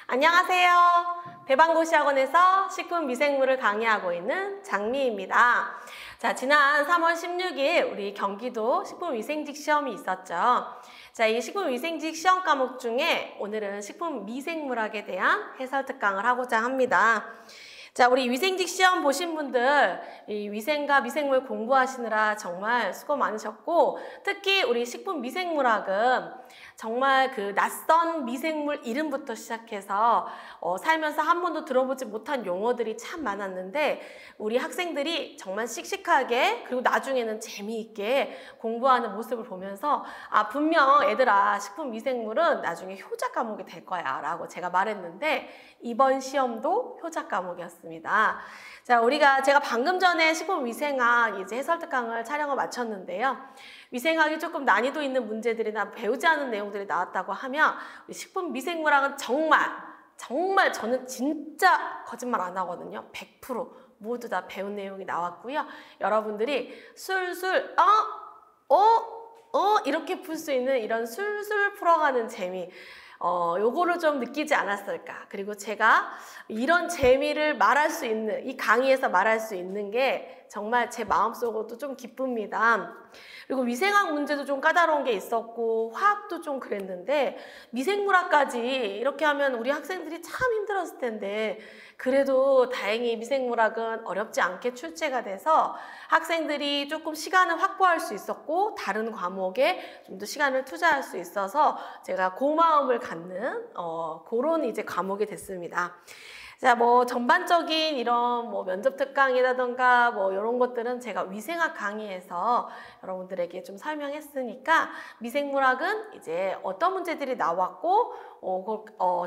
안녕하세요. 대방고시학원에서 식품미생물을 강의하고 있는 장미입니다. 자, 지난 3월 16일 우리 경기도 식품위생직 시험이 있었죠. 자, 이 식품위생직 시험 과목 중에 오늘은 식품미생물학에 대한 해설 특강을 하고자 합니다. 자, 우리 위생직 시험 보신 분들 이 위생과 미생물 공부하시느라 정말 수고 많으셨고, 특히 우리 식품미생물학은 정말 그 낯선 미생물 이름부터 시작해서 살면서 한 번도 들어보지 못한 용어들이 참 많았는데, 우리 학생들이 정말 씩씩하게 그리고 나중에는 재미있게 공부하는 모습을 보면서 분명 애들아, 식품미생물은 나중에 효자 과목이 될 거야 라고 제가 말했는데, 이번 시험도 효자 과목이었습니다. 자, 제가 방금 전에 식품위생학 이제 해설 특강을 촬영을 마쳤는데요. 위생학이 조금 난이도 있는 문제들이나 배우지 않은 내용들이 나왔다고 하면, 우리 식품미생물학은 정말 저는 진짜 거짓말 안 하거든요. 100% 모두 다 배운 내용이 나왔고요. 여러분들이 술술 이렇게 풀 수 있는 이런 술술 풀어가는 재미, 요거를 좀 느끼지 않았을까. 그리고 제가 이런 재미를 말할 수 있는, 이 강의에서 말할 수 있는 게 정말 제 마음속으로도 좀 기쁩니다. 그리고 위생학 문제도 좀 까다로운 게 있었고, 화학도 좀 그랬는데, 미생물학까지 이렇게 하면 우리 학생들이 참 힘들었을 텐데, 그래도 다행히 미생물학은 어렵지 않게 출제가 돼서 학생들이 조금 시간을 확보할 수 있었고, 다른 과목에 좀 더 시간을 투자할 수 있어서 제가 고마움을 갖는 그런 이제 과목이 됐습니다. 자, 전반적인 이런 면접 특강이라던가 이런 것들은 제가 위생학 강의에서 여러분들에게 좀 설명했으니까, 미생물학은 이제 어떤 문제들이 나왔고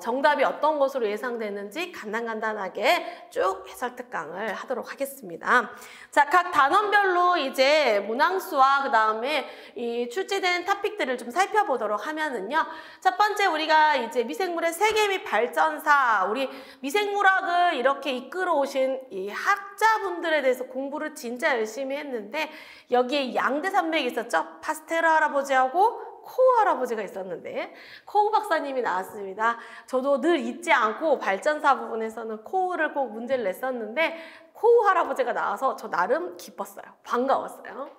정답이 어떤 것으로 예상되는지 간단하게 쭉 해설 특강을 하도록 하겠습니다. 자, 각 단원별로 이제 문항수와 그 다음에 이 출제된 토픽들을 좀 살펴보도록 하면은요. 첫 번째, 우리가 이제 미생물의 세계 및 발전사, 우리 미생물학을 이렇게 이끌어 오신 이 학자분들에 대해서 공부를 진짜 열심히 했는데, 여기에 양대 산맥이 있었죠. 파스테르 할아버지하고 코우 할아버지가 있었는데, 코우 박사님이 나왔습니다. 저도 늘 잊지 않고 발전사 부분에서는 코우를 꼭 문제를 냈었는데, 코우 할아버지가 나와서 저 나름 기뻤어요. 반가웠어요.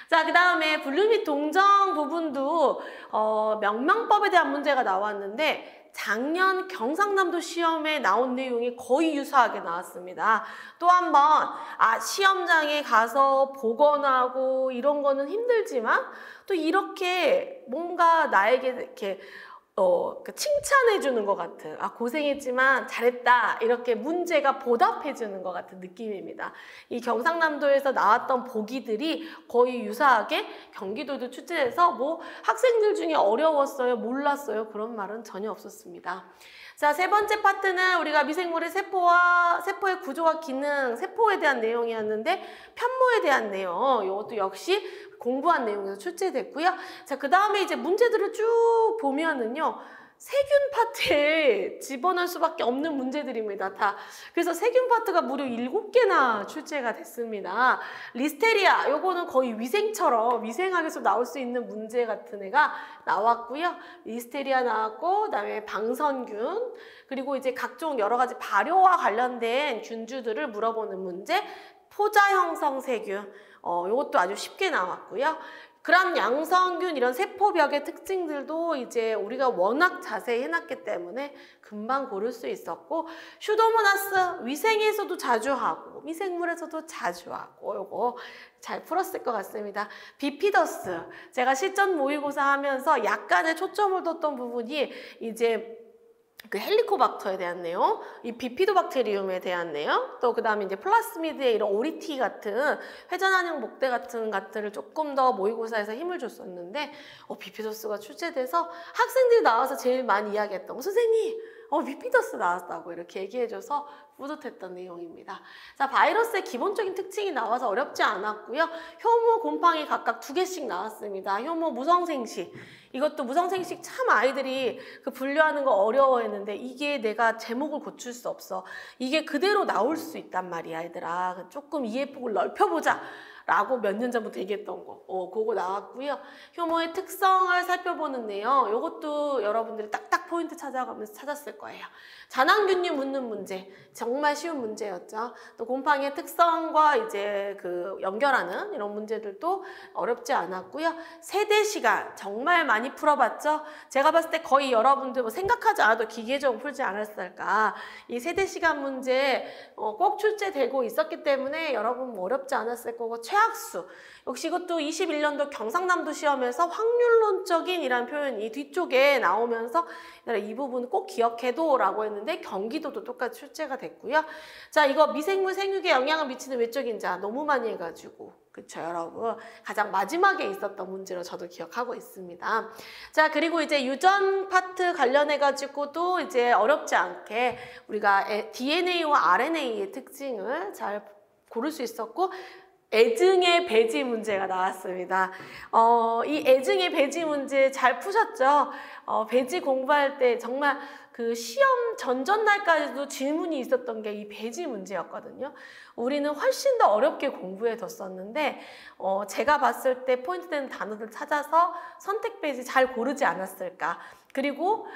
자, 그 다음에 분류 및 동정 부분도 명명법에 대한 문제가 나왔는데, 작년 경상남도 시험에 나온 내용이 거의 유사하게 나왔습니다. 또 한 번, 시험장에 가서 복원하고 이런 거는 힘들지만, 또 이렇게 뭔가 나에게 이렇게 칭찬해 주는 것 같은, 고생했지만 잘했다, 이렇게 문제가 보답해 주는 것 같은 느낌입니다. 이 경상남도에서 나왔던 보기들이 거의 유사하게 경기도도 출제해서 학생들 중에 어려웠어요, 몰랐어요, 그런 말은 전혀 없었습니다. 자, 세 번째 파트는 우리가 미생물의 세포의 구조와 기능, 세포에 대한 내용이었는데, 편모에 대한 내용, 이것도 역시 공부한 내용에서 출제됐고요. 자, 그 다음에 이제 문제들을 쭉 보면은요, 세균 파트에 집어넣을 수밖에 없는 문제들입니다, 다. 그래서 세균 파트가 무려 7개나 출제가 됐습니다. 리스테리아, 요거는 거의 위생처럼 위생학에서 나올 수 있는 문제 같은 애가 나왔고요. 리스테리아 나왔고, 그다음에 방선균, 그리고 이제 각종 여러 가지 발효와 관련된 균주들을 물어보는 문제, 포자 형성 세균, 요것도 아주 쉽게 나왔고요. 그람 양성균, 이런 세포벽의 특징들도 이제 우리가 워낙 자세히 해놨기 때문에 금방 고를 수 있었고, 슈도모나스 위생에서도 자주 하고 미생물에서도 자주 하고, 요거 잘 풀었을 것 같습니다. 비피더스, 제가 실전 모의고사 하면서 약간의 초점을 뒀던 부분이 이제 그 헬리코박터에 대한 내용, 이 비피도박테리움에 대한 내용, 또 그 다음에 이제 플라스미드의 이런 오리티 같은 회전환형 목대 같은 것들을 조금 더 모의고사에서 힘을 줬었는데, 비피더스가 출제돼서 학생들이 나와서 제일 많이 이야기했던 거, 선생님 비피더스 나왔다고 이렇게 얘기해줘서 뿌듯했던 내용입니다. 자, 바이러스의 기본적인 특징이 나와서 어렵지 않았고요. 효모, 곰팡이 각각 2개씩 나왔습니다. 효모 무성생식, 이것도 무성생식 참 아이들이 분류하는 거 어려워했는데, 이게 내가 제목을 고칠 수 없어, 이게 그대로 나올 수 있단 말이야 얘들아, 조금 이해폭을 넓혀보자 라고 몇 년 전부터 얘기했던 거. 그거 나왔고요. 효모의 특성을 살펴보는 내용, 이것도 여러분들이 딱딱 포인트 찾아가면서 찾았을 거예요. 잔항균류 묻는 문제, 정말 쉬운 문제였죠. 또 곰팡이의 특성과 이제 그 연결하는 이런 문제들도 어렵지 않았고요. 세대 시간 정말 많이 풀어봤죠. 제가 봤을 때 거의 여러분들 뭐 생각하지 않아도 기계적으로 풀지 않았을까. 이 세대 시간 문제 꼭 출제되고 있었기 때문에 여러분 뭐 어렵지 않았을 거고, 최악수 역시 이것도 21년도 경상남도 시험에서 확률론적인 이란 표현이 뒤쪽에 나오면서 이 부분 꼭 기억해도 라고 했는데 경기도도 똑같이 출제가 됐고요. 자, 이거 미생물 생육에 영향을 미치는 외적 인자 너무 많이 해가지고, 그쵸 여러분, 가장 마지막에 있었던 문제로 저도 기억하고 있습니다. 자, 그리고 이제 유전 파트 관련해 가지고도 이제 어렵지 않게 우리가 DNA와 RNA의 특징을 잘 고를 수 있었고, 애증의 배지 문제가 나왔습니다. 이 애증의 배지 문제 잘 푸셨죠? 배지 공부할 때 정말 그 시험 전전날까지도 질문이 있었던 게 이 배지 문제였거든요. 우리는 훨씬 더 어렵게 공부해뒀었는데 제가 봤을 때 포인트 되는 단어들 찾아서 선택 배지 잘 고르지 않았을까. 그리고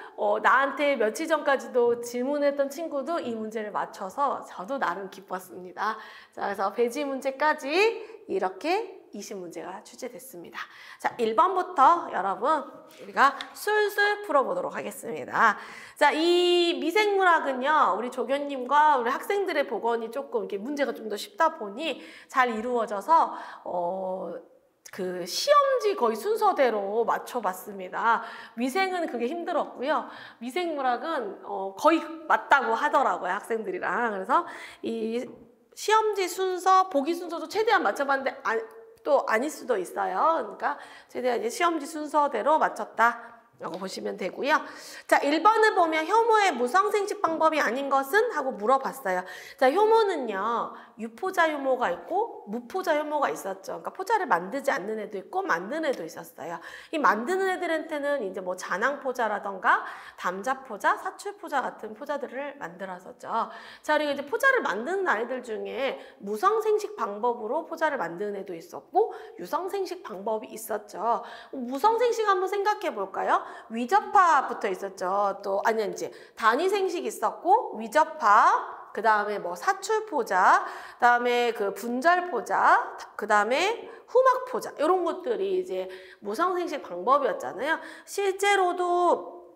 나한테 며칠 전까지도 질문했던 친구도 이 문제를 맞춰서 저도 나름 기뻤습니다. 자, 그래서 배지 문제까지 이렇게 20문제가 출제됐습니다. 자, 1번부터 여러분 우리가 술술 풀어보도록 하겠습니다. 자, 이 미생물학은요, 우리 조교님과 우리 학생들의 복원이 조금 이렇게 문제가 좀 더 쉽다 보니 잘 이루어져서 그 시험지 거의 순서대로 맞춰봤습니다. 위생은 그게 힘들었고요. 미생물학은 거의 맞다고 하더라고요, 학생들이랑. 그래서 이 시험지 순서, 보기 순서도 최대한 맞춰봤는데 또 아닐 수도 있어요. 그러니까 최대한 이제 시험지 순서대로 맞췄다 라고 보시면 되고요. 자, 1번을 보면 효모의 무성생식 방법이 아닌 것은? 하고 물어봤어요. 자, 효모는요, 유포자 효모가 있고 무포자 효모가 있었죠. 그러니까 포자를 만들지 않는 애도 있고 만드는 애도 있었어요. 이 만드는 애들한테는 이제 뭐 잔항포자라던가 담자포자, 사출포자 같은 포자들을 만들었었죠. 자, 그리고 이제 포자를 만드는 아이들 중에 무성생식 방법으로 포자를 만드는 애도 있었고 유성생식 방법이 있었죠. 무성생식 한번 생각해 볼까요? 위접파 붙어 있었죠. 또 이제 단위생식 있었고 위접파, 그 다음에 뭐 사출포자, 그 다음에 그 분절포자, 그 다음에 후막포자, 이런 것들이 이제 무성생식 방법이었잖아요. 실제로도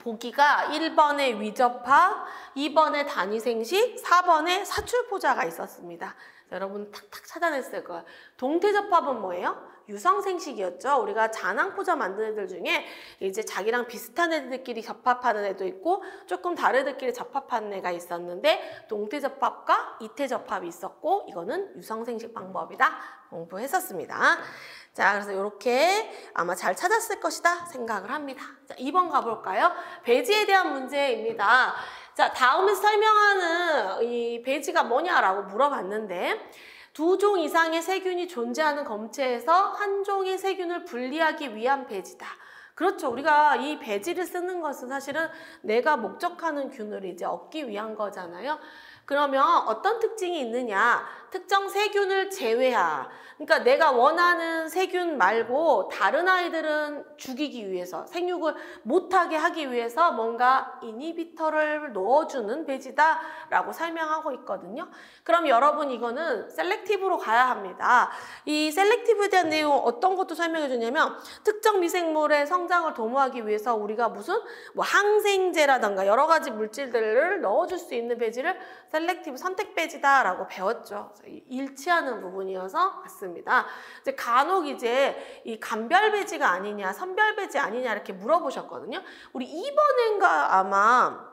보기가 1번에 위접파, 2번에 단위생식, 4번에 사출포자가 있었습니다. 여러분 탁탁 찾아냈을 거예요. 동태접합은 뭐예요? 유성생식이었죠. 우리가 잔항포자 만드는 애들 중에 이제 자기랑 비슷한 애들끼리 접합하는 애도 있고 조금 다른 애들끼리 접합하는 애가 있었는데 동태접합과 이태접합이 있었고 이거는 유성생식 방법이다 공부했었습니다. 자, 그래서 이렇게 아마 잘 찾았을 것이다 생각을 합니다. 자, 2번 가볼까요? 배지에 대한 문제입니다. 자, 다음에 설명하는 이 배지가 뭐냐라고 물어봤는데, 2종 이상의 세균이 존재하는 검체에서 한 종의 세균을 분리하기 위한 배지다. 그렇죠. 우리가 이 배지를 쓰는 것은 사실은 내가 목적하는 균을 이제 얻기 위한 거잖아요. 그러면 어떤 특징이 있느냐? 특정 세균을 제외하. 그러니까 내가 원하는 세균 말고 다른 아이들은 죽이기 위해서, 생육을 못하게 하기 위해서 뭔가 이니비터를 넣어주는 배지다라고 설명하고 있거든요. 그럼 여러분 이거는 셀렉티브로 가야 합니다. 이 셀렉티브에 대한 내용 어떤 것도 설명해 주냐면 특정 미생물의 성장을 도모하기 위해서 우리가 무슨 뭐 항생제라던가 여러 가지 물질들을 넣어줄 수 있는 배지를 셀렉티브 선택 배지다라고 배웠죠. 일치하는 부분이어서 맞습니다. 이제 간혹 이제 이 간별 배지가 아니냐, 선별 배지 아니냐 이렇게 물어보셨거든요. 우리 2번인가 아마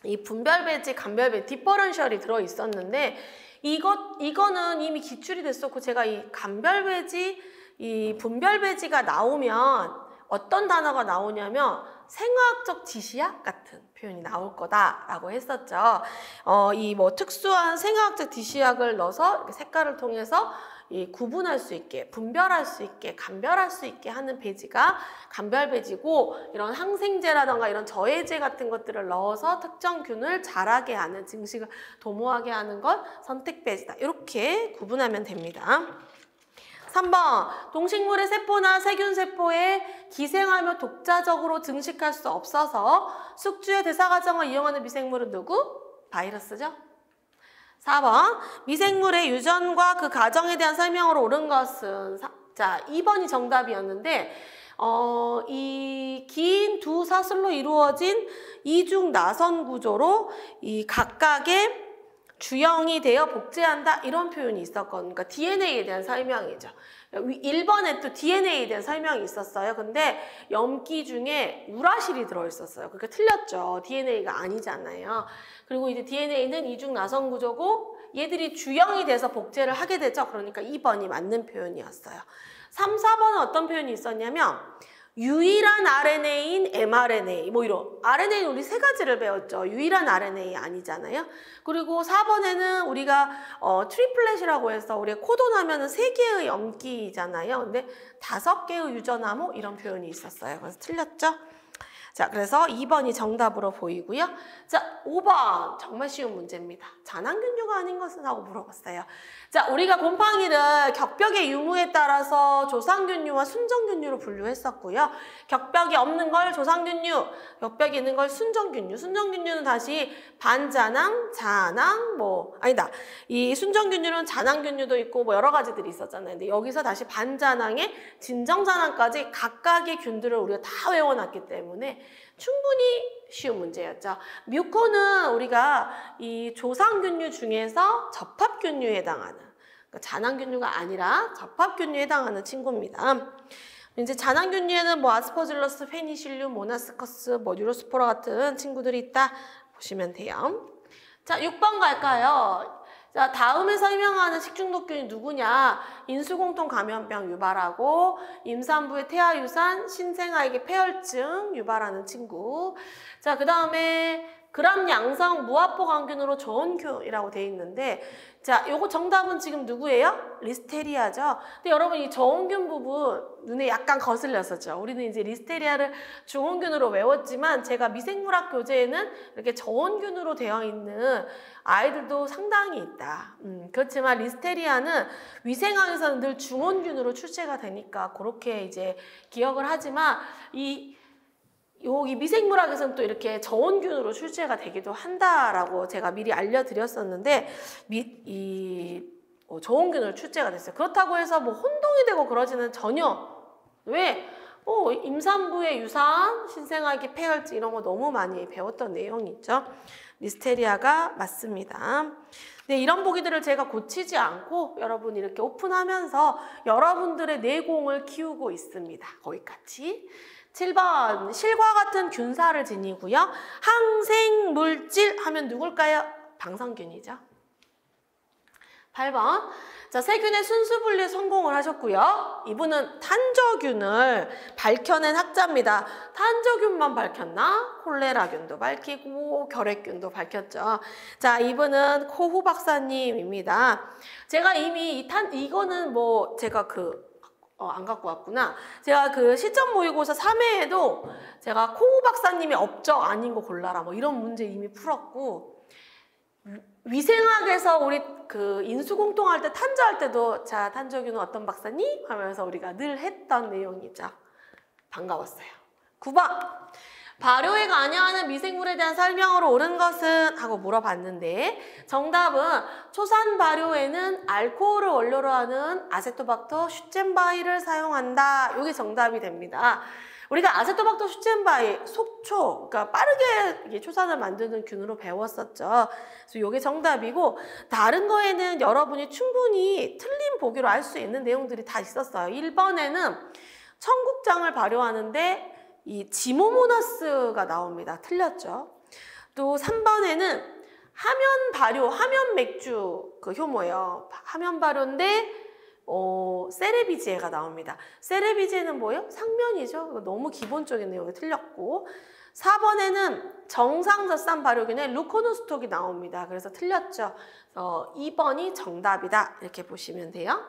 이 분별 배지, 간별 배지, 디퍼런셜이 들어 있었는데 이거는 이미 기출이 됐었고 제가 이 간별 배지, 이 분별 배지가 나오면 어떤 단어가 나오냐면 생화학적 지시약 같은 표현이 나올 거다라고 했었죠. 이 뭐 특수한 생화학적 지시약을 넣어서 이렇게 색깔을 통해서 이 구분할 수 있게, 분별할 수 있게, 감별할 수 있게 하는 배지가 감별 배지고, 이런 항생제라던가 이런 저해제 같은 것들을 넣어서 특정 균을 자라게 하는, 증식을 도모하게 하는 건 선택 배지다. 이렇게 구분하면 됩니다. 3번, 동식물의 세포나 세균세포에 기생하며 독자적으로 증식할 수 없어서 숙주의 대사과정을 이용하는 미생물은 누구? 바이러스죠. 4번, 미생물의 유전과 그 과정에 대한 설명으로 옳은 것은, 자, 2번이 정답이었는데, 이 긴 두 사슬로 이루어진 이중 나선 구조로 이 각각의 주형이 되어 복제한다, 이런 표현이 있었거든요. 그러니까 DNA에 대한 설명이죠. 1번에 또 DNA에 대한 설명이 있었어요. 근데 염기 중에 우라실이 들어있었어요. 그러니까 틀렸죠. DNA가 아니잖아요. 그리고 이제 DNA는 이중 나선 구조고 얘들이 주형이 돼서 복제를 하게 되죠. 그러니까 2번이 맞는 표현이었어요. 3, 4번은 어떤 표현이 있었냐면 유일한 RNA인 mRNA, 뭐 이런. RNA는 우리 세 가지를 배웠죠. 유일한 RNA 아니잖아요. 그리고 4번에는 우리가 트리플렛이라고 해서 우리가 코돈하면은 3개의 염기잖아요. 근데 5개의 유전암호, 이런 표현이 있었어요. 그래서 틀렸죠? 자, 그래서 2번이 정답으로 보이고요. 자, 5번 정말 쉬운 문제입니다. 잔항균류가 아닌 것은 하고 물어봤어요. 자, 우리가 곰팡이를 격벽의 유무에 따라서 조상균류와 순정균류로 분류했었고요. 격벽이 없는 걸 조상균류, 격벽이 있는 걸 순정균류. 순정균류는 다시 반잔항, 잔항, 이 순정균류는 잔항균류도 있고 뭐 여러 가지들이 있었잖아요. 근데 여기서 다시 반잔항에 진정잔항까지 각각의 균들을 우리가 다 외워놨기 때문에 충분히 쉬운 문제였죠. 뮤코는 우리가 이 조상균류 중에서 접합균류에 해당하는, 그러니까 잔항균류가 아니라 접합균류에 해당하는 친구입니다. 이제 잔항균류에는 뭐 아스퍼질러스, 페니실륨, 모나스커스, 뭐 뉴로스포라 같은 친구들이 있다 보시면 돼요. 자, 6번 갈까요? 자, 다음에 설명하는 식중독균이 누구냐? 인수공통 감염병 유발하고 임산부의 태아유산, 신생아에게 폐혈증 유발하는 친구. 자, 그 다음에 그람 양성 무화포桿균으로 저온균이라고 돼 있는데, 자, 요거 정답은 지금 누구예요? 리스테리아죠. 근데 여러분 이 저온균 부분 눈에 약간 거슬렸었죠. 우리는 이제 리스테리아를 중온균으로 외웠지만 제가 미생물학 교재에는 이렇게 저온균으로 되어 있는 아이들도 상당히 있다. 그렇지만 리스테리아는 위생학에서는 늘 중온균으로 출제가 되니까 그렇게 이제 기억을 하지만 여기 미생물학에서는 또 이렇게 저온균으로 출제가 되기도 한다라고 제가 미리 알려드렸었는데 저온균으로 출제가 됐어요. 그렇다고 해서 뭐 혼동이 되고 그러지는 전혀. 왜? 임산부의 유산, 신생아에게 폐혈증 이런 거 너무 많이 배웠던 내용이 있죠. 리스테리아가 맞습니다. 네, 이런 보기들을 제가 고치지 않고 여러분 이렇게 오픈하면서 여러분들의 내공을 키우고 있습니다. 거기까지. 7번, 실과 같은 균사를 지니고요. 항생물질 하면 누굴까요? 방성균이죠. 8번, 자, 세균의 순수 분리에 성공을 하셨고요. 이분은 탄저균을 밝혀낸 학자입니다. 탄저균만 밝혔나? 콜레라균도 밝히고 결핵균도 밝혔죠. 자, 이분은 코후 박사님입니다. 제가 이미 이거는 뭐 제가 안 갖고 왔구나. 제가 시점 모의고사 3회에도 제가 코후 박사님의 업적 아닌 거 골라라 뭐 이런 문제 이미 풀었고, 위생학에서 우리 인수공통할 때 탄저할 때도 자, 탄저균은 어떤 박사님? 하면서 우리가 늘 했던 내용이죠. 반가웠어요. 9번. 발효에 관여하는 미생물에 대한 설명으로 옳은 것은? 하고 물어봤는데 정답은 초산 발효에는 알코올을 원료로 하는 아세토박터 슈첸바이를 사용한다. 이게 정답이 됩니다. 우리가 아세토박터 슈첸바이, 속초, 그러니까 빠르게 초산을 만드는 균으로 배웠었죠. 그래서 이게 정답이고, 다른 거에는 여러분이 충분히 틀린 보기로 알 수 있는 내용들이 다 있었어요. 1번에는 청국장을 발효하는데 이 지모모나스가 나옵니다. 틀렸죠. 또 3번에는 하면 발효, 하면 맥주 효모예요. 하면 발효인데 세레비지에가 나옵니다. 세레비지에는 뭐예요? 상면이죠. 너무 기본적인 내용이 틀렸고, 4번에는 정상젖산 발효균의 루코노스톡이 나옵니다. 그래서 틀렸죠. 2번이 정답이다. 이렇게 보시면 돼요.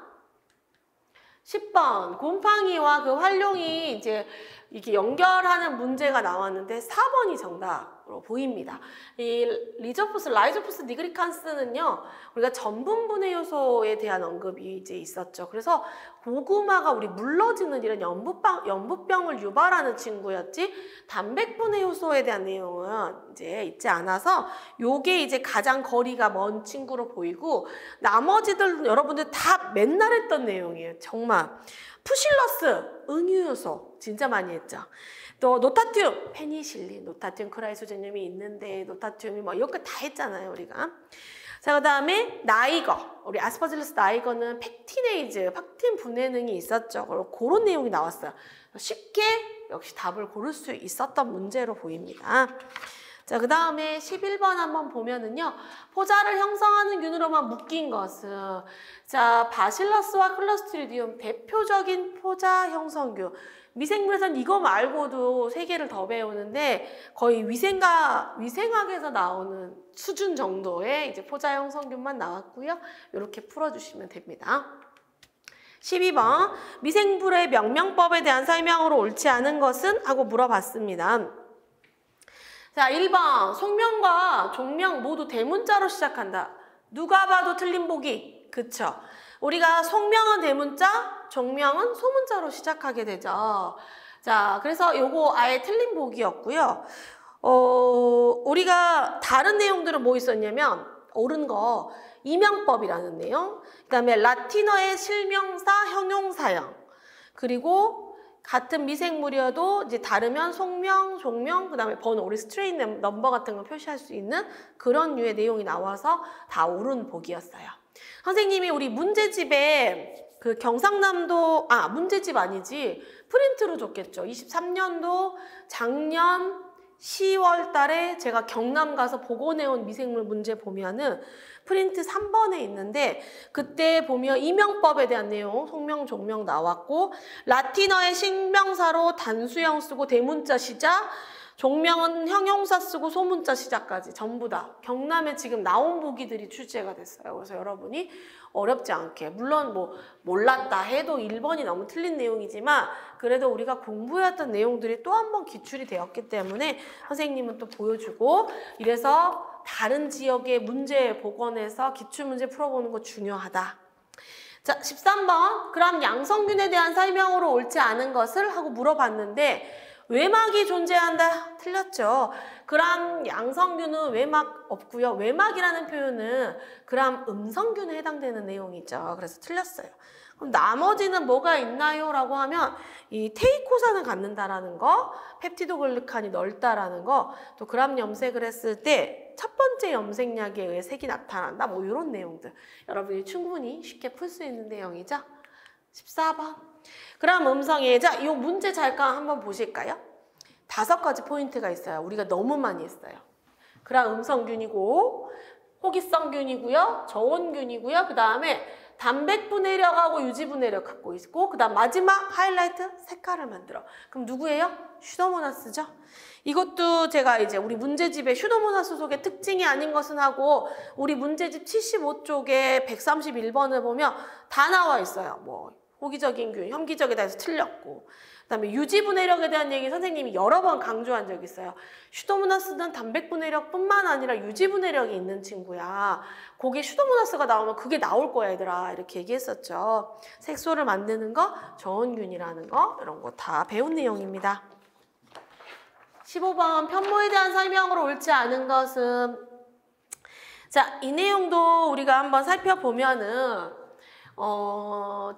10번 곰팡이와 그 활용이 이제 이렇게 연결하는 문제가 나왔는데 4번이 정답으로 보입니다. 이 라이조포스 니그리칸스는요, 우리가 전분분해 요소에 대한 언급이 이제 있었죠. 그래서 고구마가 우리 물러지는 이런 연부병을 유발하는 친구였지, 단백분해 요소에 대한 내용은 이제 있지 않아서 요게 이제 가장 거리가 먼 친구로 보이고, 나머지들 여러분들 다 맨날 했던 내용이에요. 정말. 푸실러스, 응유효소 진짜 많이 했죠. 또 노타튬, 페니실린, 노타튬 크라이소제늄이 있는데 노타튬이 뭐 이렇게 다 했잖아요, 우리가. 자, 그 다음에 나이거, 우리 아스퍼질러스 나이거는 팩틴에이즈, 팩틴 분해능이 있었죠. 그런 내용이 나왔어요. 쉽게 역시 답을 고를 수 있었던 문제로 보입니다. 자, 그 다음에 11번 한번 보면은요, 포자를 형성하는 균으로만 묶인 것은, 자, 바실러스와 클로스트리디움 대표적인 포자 형성균. 미생물에서는 이거 말고도 3개를 더 배우는데 거의 위생학에서 나오는 수준 정도의 이제 포자 형성균만 나왔고요. 이렇게 풀어주시면 됩니다. 12번 미생물의 명명법에 대한 설명으로 옳지 않은 것은? 하고 물어봤습니다. 자, 1번 속명과 종명 모두 대문자로 시작한다. 누가 봐도 틀린 보기. 그쵸? 우리가 속명은 대문자, 종명은 소문자로 시작하게 되죠. 자, 그래서 요거 아예 틀린 보기였고요. 우리가 다른 내용들은 뭐 있었냐면 옳은 거 이명법이라는 내용, 그 다음에 라틴어의 실명사, 형용사형, 그리고 같은 미생물이어도 이제 다르면 속명, 종명, 그 다음에 번호, 우리 스트레인 넘버 같은 걸 표시할 수 있는 그런 류의 내용이 나와서 다 옳은 보기였어요. 선생님이 우리 문제집에 그 경상남도, 문제집 아니지, 프린트로 줬겠죠. 23년도 작년 10월 달에 제가 경남 가서 복원해온 미생물 문제 보면은 프린트 3번에 있는데, 그때 보면 이명법에 대한 내용, 속명, 종명 나왔고, 라틴어의 신명사로 단수형 쓰고 대문자 시작, 종명은 형용사 쓰고 소문자 시작까지 전부 다 경남에 지금 나온 보기들이 출제가 됐어요. 그래서 여러분이 어렵지 않게, 물론 뭐 몰랐다 해도 1번이 너무 틀린 내용이지만 그래도 우리가 공부해왔던 내용들이 또 한 번 기출이 되었기 때문에 선생님은 또 보여주고, 이래서 다른 지역의 문제 복원해서 기출문제 풀어보는 거 중요하다. 자, 13번 그럼 양성균에 대한 설명으로 옳지 않은 것을? 하고 물어봤는데 외막이 존재한다. 틀렸죠. 그람 양성균은 외막 없고요. 외막이라는 표현은 그람 음성균에 해당되는 내용이죠. 그래서 틀렸어요. 그럼 나머지는 뭐가 있나요? 라고 하면 이 테이코산을 갖는다라는 거, 펩티도글리칸이 넓다라는 거, 또 그람 염색을 했을 때 첫 번째 염색약에 의해 색이 나타난다. 뭐 이런 내용들 여러분이 충분히 쉽게 풀 수 있는 내용이죠. 14번 그럼 음성에, 자, 이 문제 잠깐 한번 보실까요? 5가지 포인트가 있어요. 우리가 너무 많이 했어요. 그럼 음성균이고, 호기성균이고요, 저온균이고요, 그 다음에 단백분해력하고 유지분해력 갖고 있고, 그 다음 마지막 하이라이트 색깔을 만들어. 그럼 누구예요? 슈도모나스죠. 이것도 제가 이제 우리 문제집에 슈도모나스 속의 특징이 아닌 것은 하고, 우리 문제집 75쪽에 131번을 보면 다 나와 있어요. 뭐 호기적인 균, 혐기적이다 해서 틀렸고, 그 다음에 유지분해력에 대한 얘기 선생님이 여러 번 강조한 적이 있어요. 슈도모나스는 단백분해력뿐만 아니라 유지분해력이 있는 친구야. 거기에 슈도모나스가 나오면 그게 나올 거야, 얘들아. 이렇게 얘기했었죠. 색소를 만드는 거, 저온균이라는 거, 이런 거 다 배운 내용입니다. 15번 편모에 대한 설명으로 옳지 않은 것은, 자, 이 내용도 우리가 한번 살펴보면은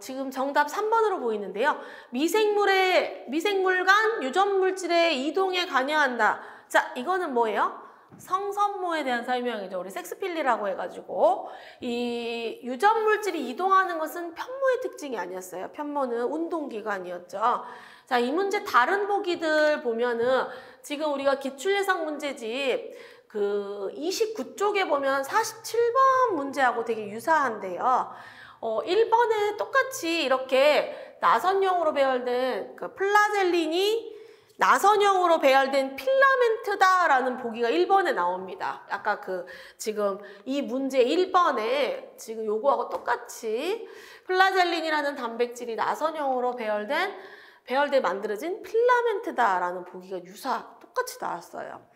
지금 정답 3번으로 보이는데요. 미생물 간 유전물질의 이동에 관여한다. 자, 이거는 뭐예요? 성선모에 대한 설명이죠. 우리 섹스필리라고 해가지고 이 유전물질이 이동하는 것은 편모의 특징이 아니었어요. 편모는 운동기관이었죠. 자, 이 문제 다른 보기들 보면은 지금 우리가 기출예상 문제집 그 29쪽에 보면 47번 문제하고 되게 유사한데요. 1번에 똑같이 이렇게 나선형으로 배열된 그 플라젤린이 나선형으로 배열된 필라멘트다라는 보기가 1번에 나옵니다. 아까 지금 이 문제 1번에 지금 요거하고 똑같이 플라젤린이라는 단백질이 나선형으로 배열돼 만들어진 필라멘트다라는 보기가 똑같이 나왔어요.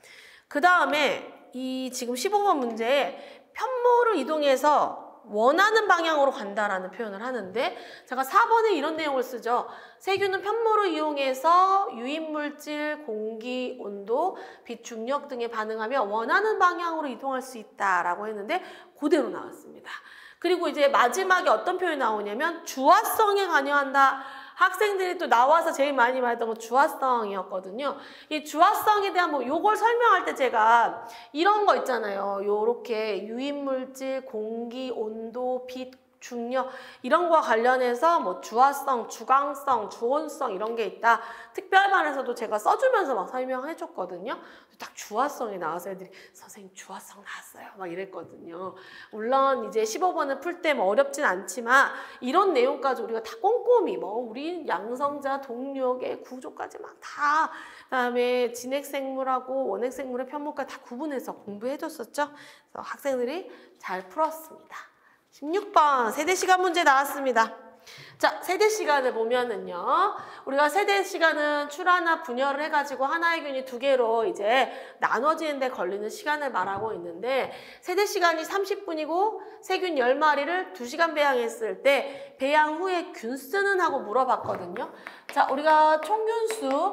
그 다음에 이 지금 15번 문제에 편모를 이동해서 원하는 방향으로 간다라는 표현을 하는데 제가 4번에 이런 내용을 쓰죠. 세균은 편모를 이용해서 유인물질, 공기, 온도, 빛, 중력 등에 반응하며 원하는 방향으로 이동할 수 있다라고 했는데 그대로 나왔습니다. 그리고 이제 마지막에 어떤 표현이 나오냐면 주화성에 관여한다. 학생들이 또 나와서 제일 많이 말했던 건 주화성이었거든요. 이 주화성에 대한 요걸 설명할 때 제가 이런 거 있잖아요. 요렇게 유인물질, 공기, 온도, 빛, 중력 이런 거와 관련해서 뭐 주화성, 주광성, 주온성 이런 게 있다. 특별반에서도 제가 써주면서 막 설명해 줬거든요. 딱 주화성이 나와서 애들이 선생님 주화성 나왔어요 막 이랬거든요. 물론 이제 15번을 풀 때 뭐 어렵진 않지만 이런 내용까지 우리가 다 꼼꼼히 우리 양성자, 동력의 구조까지 막 다 그다음에 진핵생물하고 원핵생물의 편목까지 다 구분해서 공부해 줬었죠. 그래서 학생들이 잘 풀었습니다. 16번 세대시간 문제 나왔습니다. 자, 세대시간을 보면은요. 우리가 세대시간은 출하나 분열을 해가지고 하나의 균이 두 개로 이제 나눠지는데 걸리는 시간을 말하고 있는데 세대시간이 30분이고 세균 10마리를 2시간 배양했을 때 배양 후에 균수는 하고 물어봤거든요. 자, 우리가 총균수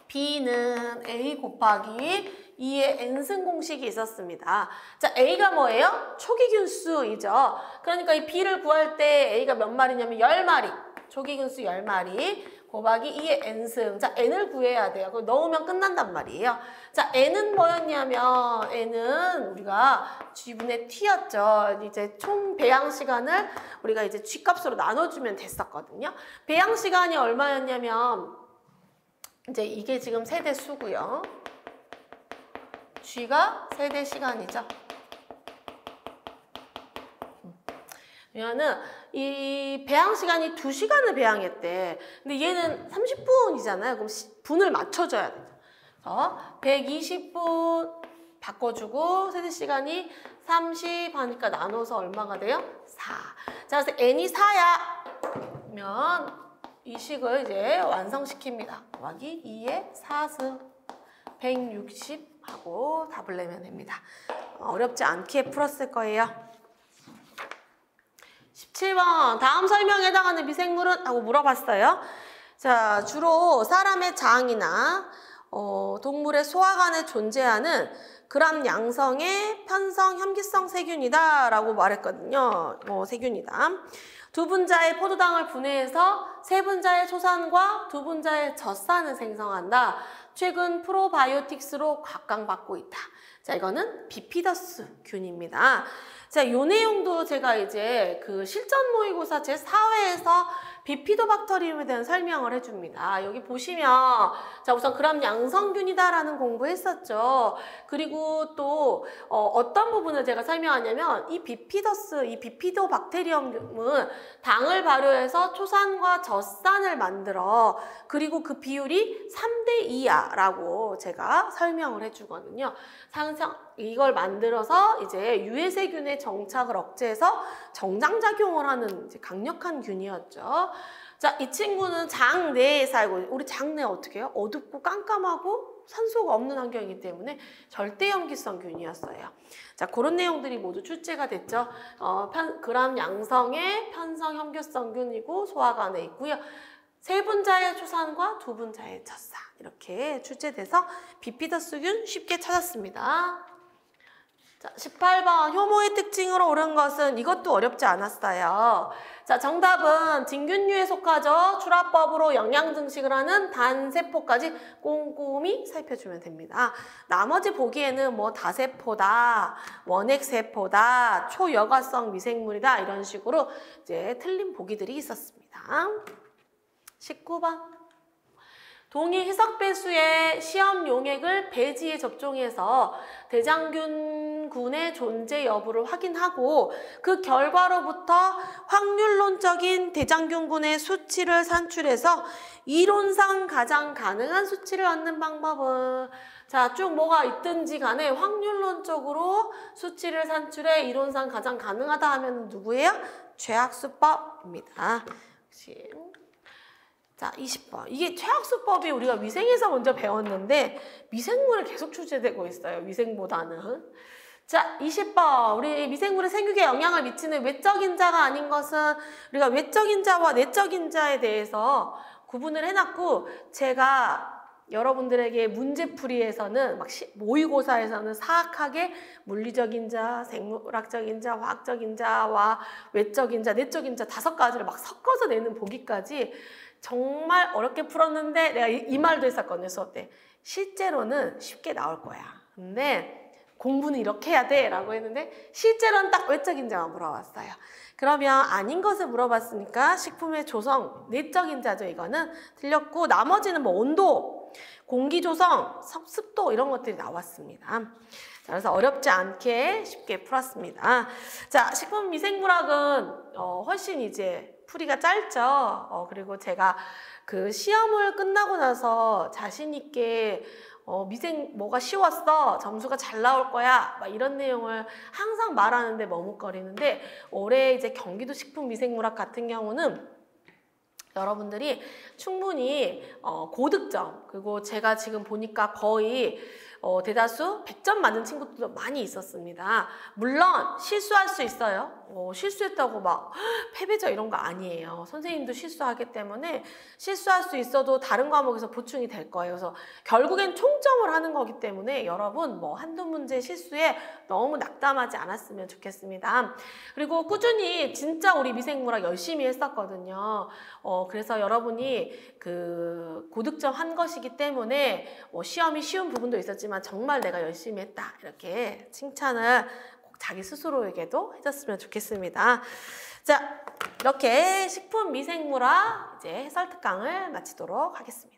B는 A 곱하기 2의 n승 공식이 있었습니다. 자, A가 뭐예요? 초기균수이죠. 그러니까 이 B를 구할 때 A가 몇 마리냐면 10마리. 초기균수 10마리 곱하기 2의 n승. 자, n을 구해야 돼요. 그걸 넣으면 끝난단 말이에요. 자, n은 뭐였냐면 n은 우리가 G분의 T였죠. 이제 총 배양 시간을 우리가 이제 G값으로 나눠주면 됐었거든요. 배양 시간이 얼마였냐면 이제 이게 지금 세대 수고요. G가 세대 시간이죠. 왜냐면은 이 배양 시간이 2시간을 배양했대. 근데 얘는 30분이잖아요. 그럼 분을 맞춰줘야 되죠. 120분 바꿔주고 세대 시간이 30 하니까 나눠서 얼마가 돼요? 4. 자, 그래서 n이 4야면 이 식을 이제 완성시킵니다. 곱하기 2의 4승 160 하고 답을 내면 됩니다. 어렵지 않게 풀었을 거예요. 17번 다음 설명에 해당하는 미생물은? 하고 물어봤어요. 자, 주로 사람의 장이나 동물의 소화관에 존재하는 그람 양성의 편성 혐기성 세균이다 라고 말했거든요. 세균이다. 두 분자의 포도당을 분해해서 세 분자의 초산과 두 분자의 젖산을 생성한다. 최근 프로바이오틱스로 각광받고 있다. 자, 이거는 비피더스 균입니다. 자, 요 내용도 제가 이제 실전 모의고사 제4회에서 비피도박터리움에 대한 설명을 해줍니다. 여기 보시면 자, 우선 그람 양성균이다라는 공부했었죠. 그리고 또 어떤 부분을 제가 설명하냐면 이 비피도박테리움은 당을 발효해서 초산과 젖산을 만들어 그리고 그 비율이 3대 2야 라고 제가 설명을 해주거든요. 이걸 만들어서 이제 유해세균의 정착을 억제해서 정장작용을 하는 이제 강력한 균이었죠. 자, 이 친구는 장 내에 살고, 우리 장 내 어떻게 해요? 어둡고 깜깜하고 산소가 없는 환경이기 때문에 절대염기성 균이었어요. 자, 그런 내용들이 모두 출제가 됐죠. 그람 양성의 편성 혐기성균이고 소화관에 있고요. 세 분자의 초산과 두 분자의 젖산 이렇게 출제돼서 비피더스균 쉽게 찾았습니다. 자, 18번 효모의 특징으로 옳은 것은 이것도 어렵지 않았어요. 자, 정답은 진균류에 속하죠. 출하법으로 영양 증식을 하는 단세포까지 꼼꼼히 살펴주면 됩니다. 나머지 보기에는 뭐 다세포다, 원핵세포다, 초여과성 미생물이다 이런 식으로 이제 틀린 보기들이 있었습니다. 19번. 동의 희석 배수의 시험 용액을 배지에 접종해서 대장균군의 존재 여부를 확인하고 그 결과로부터 확률론적인 대장균군의 수치를 산출해서 이론상 가장 가능한 수치를 얻는 방법은 자, 쭉 뭐가 있든지 간에 확률론적으로 수치를 산출해 이론상 가장 가능하다 하면 누구예요? 최학수법입니다. 자, 20번. 이게 최학수법이 우리가 위생에서 먼저 배웠는데 미생물에 계속 출제되고 있어요. 위생보다는. 자, 20번. 우리 미생물의 생육에 영향을 미치는 외적 인자가 아닌 것은 우리가 외적 인자와 내적 인자에 대해서 구분을 해놨고 제가 여러분들에게 문제풀이에서는 막 모의고사에서는 사악하게 물리적 인자, 생물학적 인자, 화학적 인자와 외적 인자, 내적 인자 5가지를 막 섞어서 내는 보기까지 정말 어렵게 풀었는데 내가 이 말도 했었거든요. 수업 때. 실제로는 쉽게 나올 거야. 근데 공부는 이렇게 해야 돼 라고 했는데 실제로는 딱 외적 인자만 물어봤어요. 그러면 아닌 것을 물어봤으니까 식품의 조성, 내적 인자죠. 이거는 틀렸고 나머지는 뭐 온도, 공기 조성, 습도 이런 것들이 나왔습니다. 자, 그래서 어렵지 않게 쉽게 풀었습니다. 자, 식품 미생물학은 훨씬 이제 풀이가 짧죠. 그리고 제가 그 시험을 끝나고 나서 자신 있게 뭐가 쉬웠어, 점수가 잘 나올 거야, 막 이런 내용을 항상 말하는데 머뭇거리는데 올해 이제 경기도 식품미생물학 같은 경우는 여러분들이 충분히 고득점, 그리고 제가 지금 보니까 거의 대다수 100점 맞는 친구들도 많이 있었습니다. 물론 실수할 수 있어요. 실수했다고 막 패배자 이런 거 아니에요. 선생님도 실수하기 때문에 실수할 수 있어도 다른 과목에서 보충이 될 거예요. 그래서 결국엔 총점을 하는 거기 때문에 여러분 뭐 한두 문제 실수에 너무 낙담하지 않았으면 좋겠습니다. 그리고 꾸준히 진짜 우리 미생물학 열심히 했었거든요. 그래서 여러분이 그 고득점 한 것이기 때문에 시험이 쉬운 부분도 있었지만 정말 내가 열심히 했다 이렇게 칭찬을 꼭 자기 스스로에게도 해줬으면 좋겠습니다. 자, 이렇게 식품 미생물학 이제 해설 특강을 마치도록 하겠습니다.